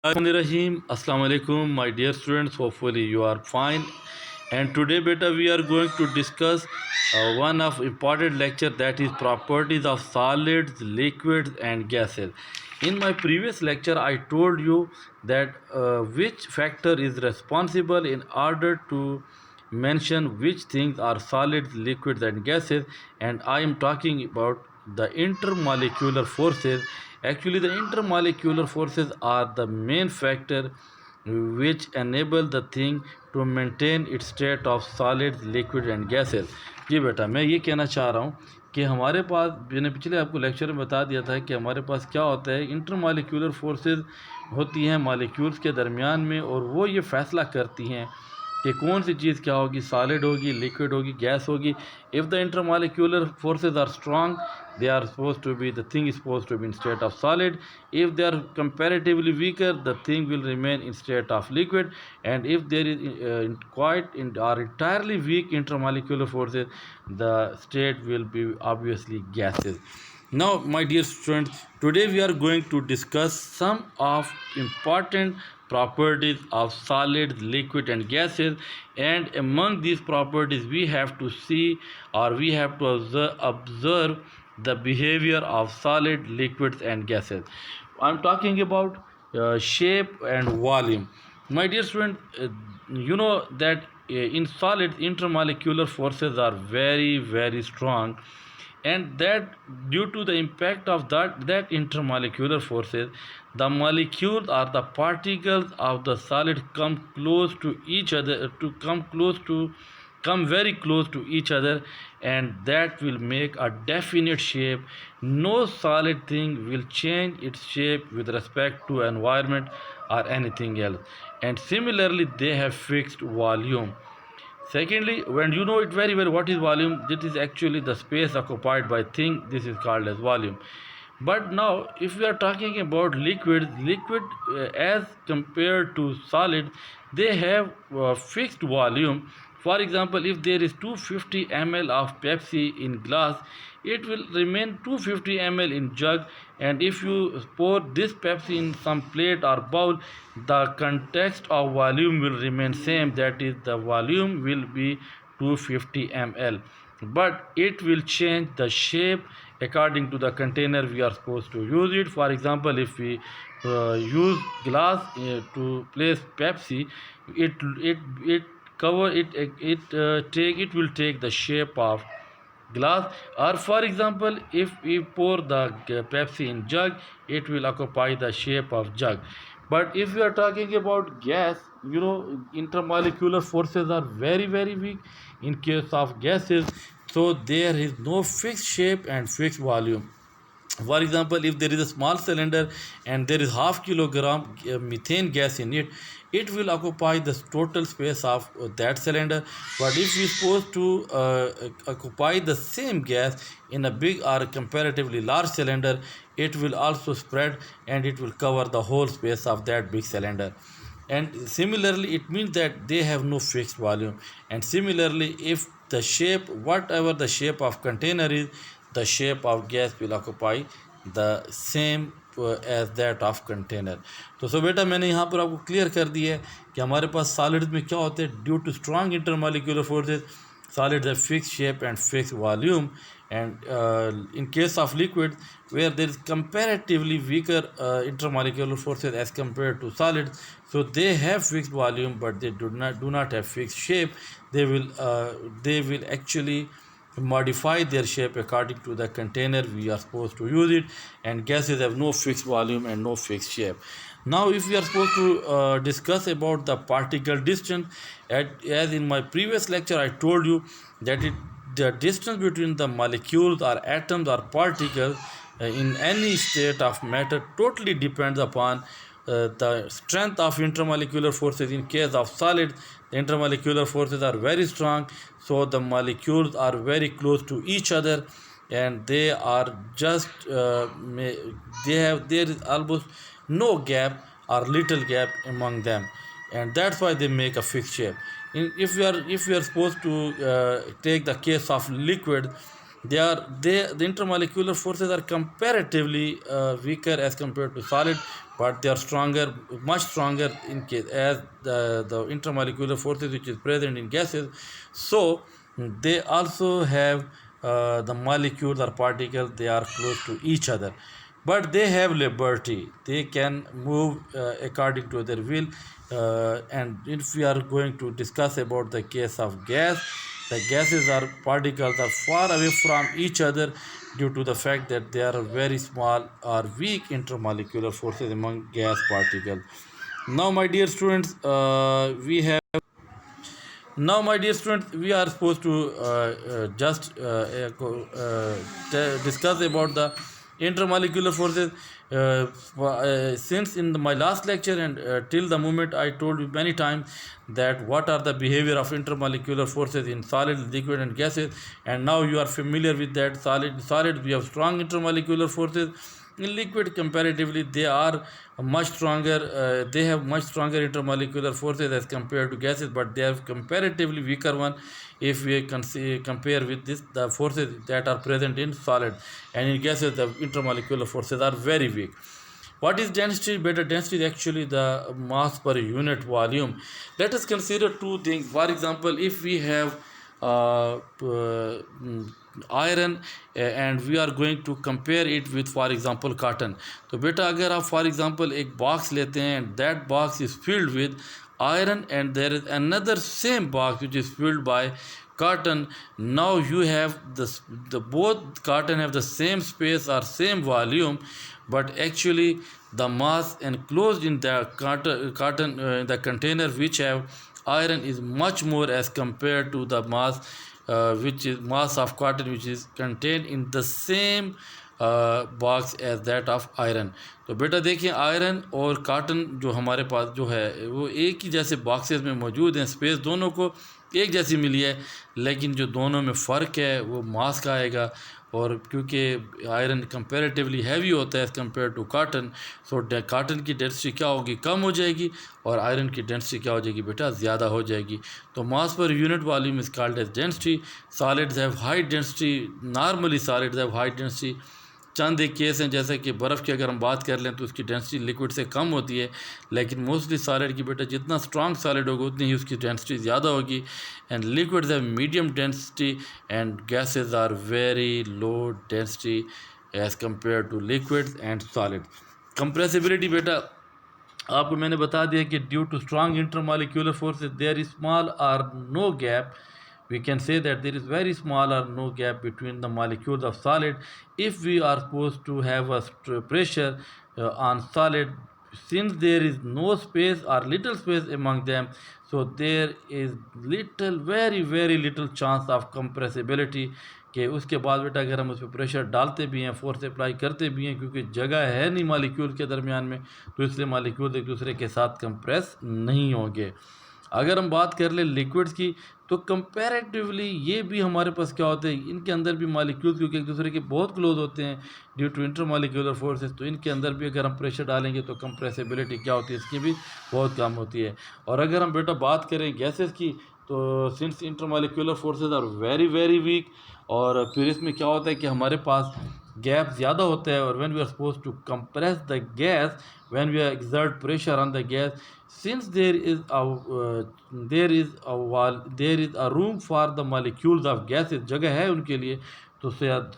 Rahim. Assalamu alaikum, my dear students. Hopefully you are fine. And today, beta, we are going to discuss one of important lecture, that is properties of solids, liquids, and gases. In my previous lecture, I told you that which factor is responsible in order to mention which things are solids, liquids, and gases, and I am talking about the intermolecular forces. Actually, the intermolecular forces are the main factor which enable the thing to maintain its state of solids, liquid and gases. जी बेटा, मैं ये कहना चाह रहा हूँ कि हमारे पास, मैंने पिछले आपको लेक्चर में बता दिया था कि हमारे पास क्या होता है, इंटरमॉलिक्यूलर फोर्सेस होती हैं मॉलिक्यूल्स के दरमियान में, और वो ये फैसला करती हैं कि कौन सी चीज़ क्या होगी, सॉलिड होगी, लिक्विड होगी, गैस होगी. If the intermolecular forces are strong, they are supposed to be, the thing is supposed to be in state of solid. If they are comparatively weaker, the thing will remain in state of liquid. And if there is or entirely weak intermolecular forces, the state will be obviously gases. Now, my dear students, today we are going to discuss some of important properties of solids, liquid and gases, and among these properties we have to see, or we have to observe the behavior of solid, liquids and gases. I'm talking about shape and volume. My dear student, you know that in solids intermolecular forces are very strong, and that due to the impact of that intermolecular forces, the molecules or the particles of the solid come close to each other, come very close to each other, and that will make a definite shape. No solid thing will change its shape with respect to environment or anything else, and similarly they have fixed volume. Secondly, when you know it very well, what is volume? This is actually the space occupied by thing. This is called as volume. But now, if we are talking about liquid as compared to solid, they have fixed volume. For example, if there is 250 ml of Pepsi in glass, it will remain 250 ml in jug, and if you pour this Pepsi in some plate or bowl, the context of volume will remain same, that is the volume will be 250 ml, but it will change the shape according to the container we are supposed to use it. For example, if we use glass to place Pepsi, it cover it will take the shape of glass. Or for example, if we pour the Pepsi in jug, it will occupy the shape of jug. But if we are talking about gas, you know, intermolecular forces are very weak in case of gases, so there is no fixed shape and fixed volume. For example, if there is a small cylinder and there is half kilogram methane gas in it, it will occupy the total space of that cylinder. But if we suppose to occupy the same gas in a big or comparatively large cylinder, it will also spread and it will cover the whole space of that big cylinder. And similarly, it means that they have no fixed volume. And similarly, if the shape, whatever the shape of container is, the shape of gas will occupy the same as that of container. तो सो बेटा, मैंने यहाँ पर आपको clear कर दिया है कि हमारे पास सॉलिड्स में क्या होते हैं. Due to strong intermolecular forces, solids have fixed shape and fixed volume. And in case of liquid, where there is comparatively weaker intermolecular forces as compared to solids, so they have fixed volume but they do not have fixed shape. They will actually modify their shape according to the container we are supposed to use it. And gases have no fixed volume and no fixed shape. Now, if we are supposed to discuss about the particle distance, as in my previous lecture I told you that the distance between the molecules or atoms or particles in any state of matter totally depends upon the strength of intermolecular forces. In case of solids, the intermolecular forces are very strong, so the molecules are very close to each other, and they are just there is almost no gap or little gap among them, and that's why they make a fixed shape. If we are supposed to take the case of liquid, the intermolecular forces are comparatively weaker as compared to solid, but they are stronger, much stronger in case as the intermolecular forces which is present in gases. So they also have the molecules or particles, they are close to each other, but they have liberty, they can move according to their will. And if we are going to discuss about the case of gas, the gases or particles are far away from each other due to the fact that they are very small or weak intermolecular forces among gas particles. Now my dear students, my dear students, we are supposed to just discuss about the intermolecular forces. Since in my last lecture and till the moment I told you many times that what are the behavior of intermolecular forces in solid, liquid, and gases, and now you are familiar with that. Solid, we have strong intermolecular forces. In liquid, comparatively, they are much stronger. They have much stronger intermolecular forces as compared to gases, but they have comparatively weaker one if we can compare with this the forces that are present in solid, and in gases the intermolecular forces are very weak. What is density? Beta density is actually the mass per unit volume. Let us consider two things. For example, if we have iron and we are going to compare it with for example cotton, तो बेटा अगर आप for example एक box लेते हैं and that box is filled with iron and there is another same box which is filled by cotton, now you have the both cotton have the same space or same volume, but actually the mass enclosed in the cotton the container which have iron is much more as compared to the mass which is mass of cotton which is contained in the same box as that of iron. तो बेटा देखिए iron और cotton जो हमारे पास जो है वो एक ही जैसे बॉक्सेस में मौजूद हैं, स्पेस दोनों को एक जैसी मिली है, लेकिन जो दोनों में फ़र्क है वो मास का आएगा. और क्योंकि आयरन कंपैरेटिवली हैवी होता है as compare to cotton, so cotton की डेंसिटी क्या होगी, कम हो जाएगी, और आयरन की डेंसिटी क्या हो जाएगी बेटा, ज़्यादा हो जाएगी. तो mass per unit volume is called as density. Solids have high density, normally solids have high density. चंद एक केस हैं जैसे कि बर्फ़ की अगर हम बात कर लें तो उसकी डेंसिटी लिक्विड से कम होती है, लेकिन मोस्टली सॉलिड की बेटा जितना स्ट्रॉन्ग सॉलिड होगा उतनी ही उसकी डेंसिटी ज़्यादा होगी. And liquids have medium density and gases are very low density as compare to liquids and solid. Compressibility बेटा आपको मैंने बता दिया कि due to strong intermolecular forces there is small और no gap. We can say that there is very small or no gap between the molecules of solid. If we are supposed to have a pressure on solid, since there is no space or little space among them, so there is little, very little chance of compressibility. कि उसके बाद बेटा अगर हम उस पर pressure डालते भी हैं, फोर्स अप्लाई करते भी हैं, क्योंकि जगह है नहीं मालिक्यूल के दरमियान में, तो इसलिए मालिक्यूल एक दूसरे के साथ कंप्रेस नहीं होंगे. अगर हम बात कर ले लिक्विड्स की, तो कंपैरेटिवली ये भी हमारे पास क्या होते हैं, इनके अंदर भी मालिक्यूल्स क्योंकि एक दूसरे के बहुत क्लोज होते हैं ड्यू टू इंटरमॉलिक्यूलर फोर्सेस, तो इनके अंदर भी अगर हम प्रेशर डालेंगे तो कंप्रेसिबिलिटी क्या होती है, इसकी भी बहुत कम होती है. और अगर हम बेटा बात करें गैसेस की, तो since intermolecular forces are very weak, और फिर इसमें क्या होता है कि हमारे पास गैप ज़्यादा होता है, और when we are suppose to compress the gas, when we are exert pressure on the gas, since there is a room for the molecules of gases, जगह है उनके लिए, तो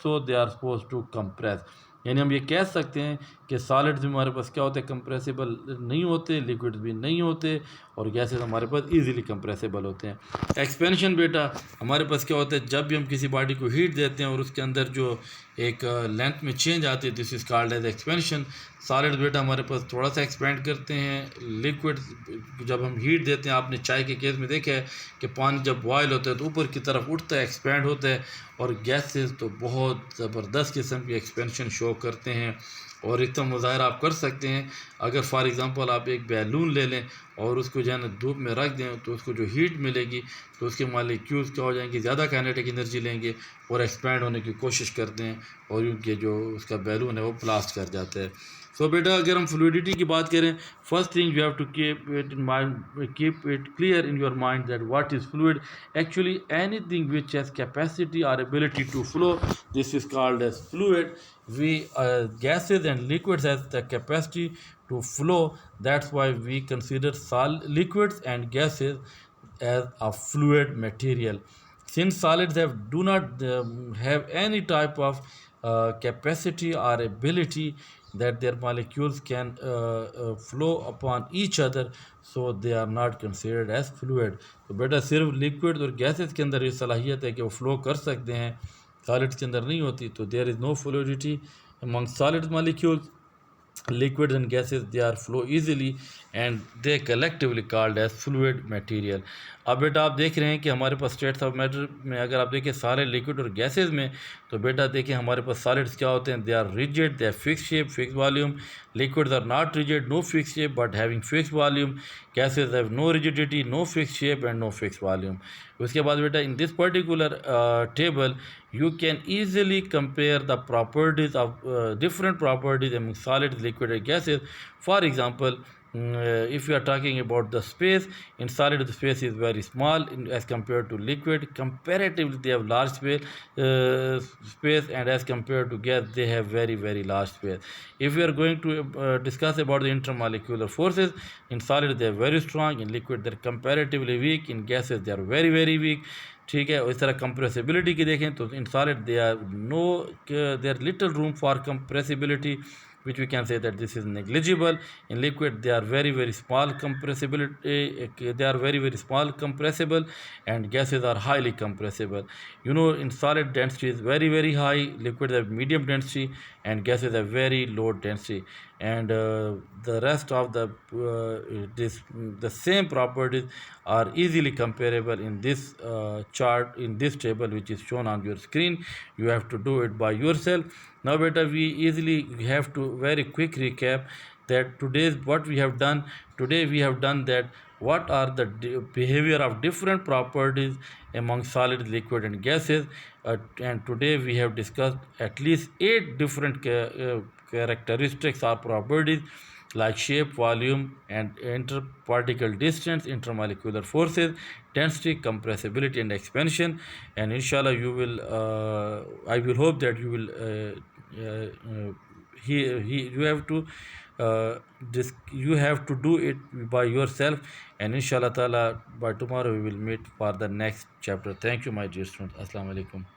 so they are supposed to compress. यानी हम ये कह सकते हैं कि सॉलिड्स भी हमारे पास क्या होते हैं, कंप्रेसिबल नहीं होते, लिक्विड्स भी नहीं होते, और गैसेस हमारे पास इजीली कंप्रेसिबल होते हैं. एक्सपेंशन बेटा हमारे पास क्या होता है, जब भी हम किसी बॉडी को हीट देते हैं और उसके अंदर जो एक लेंथ में चेंज आती है, this is called as expansion. Solid बेटा हमारे पास थोड़ा सा एक्सपेंड करते हैं, लिक्विड जब हम हीट देते हैं, आपने चाय के केस में देखा है कि पानी जब बॉयल होता है तो ऊपर की तरफ उठता है, एक्सपेंड होता है, और गैसेस तो बहुत ज़बरदस्त किस्म की एक्सपेंशन शो करते हैं. और इसका मुज़ाहरा आप कर सकते हैं, अगर फॉर एग्ज़ाम्पल आप एक बैलून ले लें और उसको जो है ना धूप में रख दें तो उसको जो हीट मिलेगी तो उसके मालिक्यूल्स क्या हो जाएंगे, ज़्यादा काइनेटिक एनर्जी लेंगे और एक्सपैंड होने की कोशिश करते हैं और उनके जो उसका बैलून है वो ब्लास्ट कर जाता है। सो बेटा अगर हम फ्लूइडिटी की बात करें, first thing you have to keep it in mind, keep it clear in your mind that what is fluid. Actually anything which has capacity or ability to flow, this is called as fluid. We gases and liquids has the capacity to flow, that's why we consider liquids and gases as a fluid material. Since solids do not have any type of capacity or ability that their molecules can flow upon each other, so they are not considered as fluid. तो बेटा सिर्फ liquid और gases के अंदर ये सलाहियत है कि वो फ्लो कर सकते हैं, सॉलिड्स के अंदर नहीं होती. तो there is no fluidity among solid molecules. Liquids and gases, they are flow easily and they collectively called as fluid material. अब बेटा आप देख रहे हैं कि हमारे पास स्टेट्स ऑफ मैटर में अगर आप देखिए सारे लिक्विड और गैसेस में, तो बेटा देखिए हमारे पास सॉलिड्स क्या होते हैं, they are rigid, they are fix shape, fix volume. Liquids are not rigid, no fix shape but having fix volume. Gases have no rigidity, no fix shape and no fix volume. उसके बाद बेटा in this particular table you can easily compare the properties of different properties among solids, liquid and gases. For example, if you are talking about the space, in solid the space is very small as compared to liquid. Comparatively they have large space, and as compared to gas they have very large space. If we are going to discuss about the intermolecular forces, in solid they are very strong, in liquid they are comparatively weak, in gases they are very weak. ठीक है. और इस तरह compressibility की देखें तो in solid they are no, there little room for compressibility, which we can say that this is negligible. In liquid they are very small compressibility, they are very small compressible, and gases are highly compressible. You know, in solid density is very high, liquids have medium density, and gases have very low density. And the rest of the the same properties are easily comparable in this chart, in this table which is shown on your screen. You have to do it by yourself. Now beta we easily have to very quick recap that today's what we have done. Today we have done that what are the behavior of different properties among solids, liquid and gases, and today we have discussed at least 8 different characteristics or properties like shape, volume and interparticle distance, intermolecular forces, density, compressibility and expansion. And inshallah you will I will hope that you will you have to you have to do it by yourself, and inshallah ta'ala by tomorrow we will meet for the next chapter. Thank you my dear students. Assalamu alaikum.